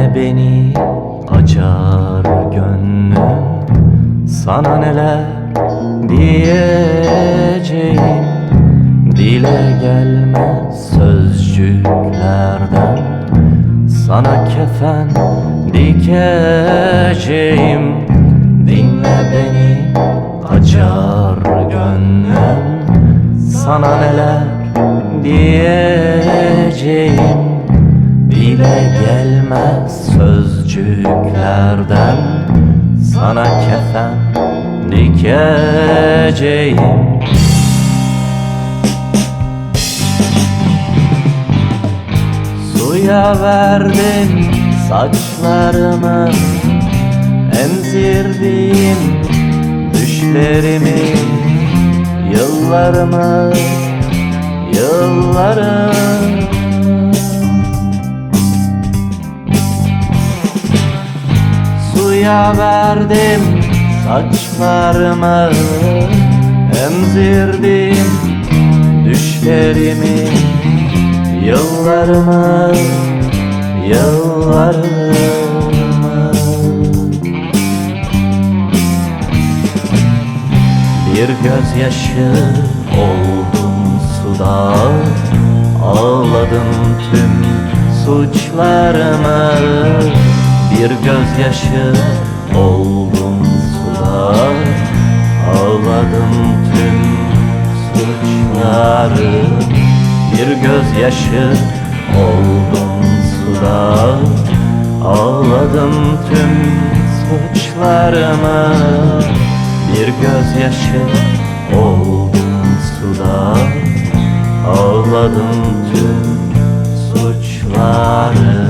Dinle beni açar gönlüm, sana neler diyeceğim. Dile gelmez sözcüklerden, sana kefen dikeceğim. Dinle beni açar gönlüm, sana neler diyeceğim. Dile gelmez sözcüklerden, sana kefen dikeceğim. Suya verdim saçlarımı, emzirdim düşlerimi, yıllarımı, yıllarım. Suya verdim saçlarımı, emzirdim düşlerimi, yıllarımı, yıllarımı. Bir gözyaşı oldum suda, ağladım tüm suçlarımı. Bir gözyaşı oldum suda, ağladım tüm suçlarımı. Bir gözyaşı oldum suda, ağladım tüm suçlarımı. Bir gözyaşı oldum suda, ağladım tüm suçlarımı.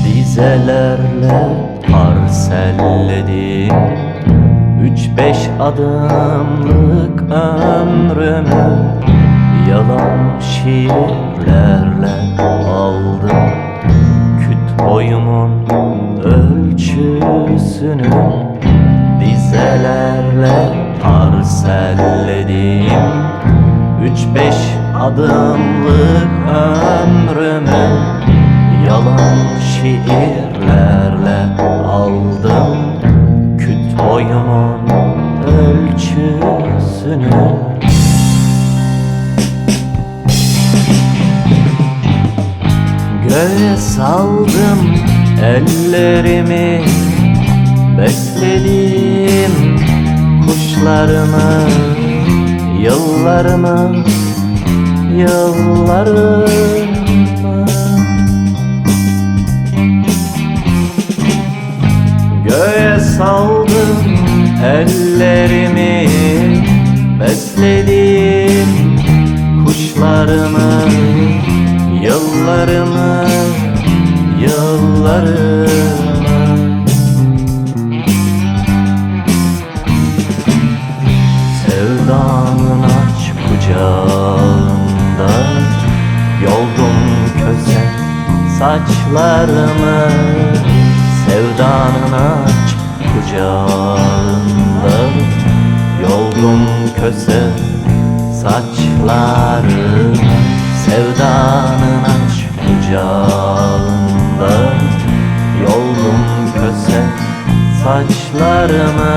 Dizelerle parselledim 3-5 adımlık ömrümü, yalan şiirlerle aldım küt boyumun ölçüsünü. Dizelerle parselledim 3-5 adımlık ömrümü, yalan şiirlerle aldım küt boyumun ölçüsünü. Göğe saldım ellerimi, besledim kuşlarımı, yıllarımı, yıllarımı. Göğe saldım ellerimi, besledim kuşlarımı, yıllarımı, yıllarımı. Sevdanın aç kucağında yoldum köse saçlarımı. Sevdanın aç kucağında köse saçlarımı, sevdanın aç kucağında. Yoldum köse saçlarımı,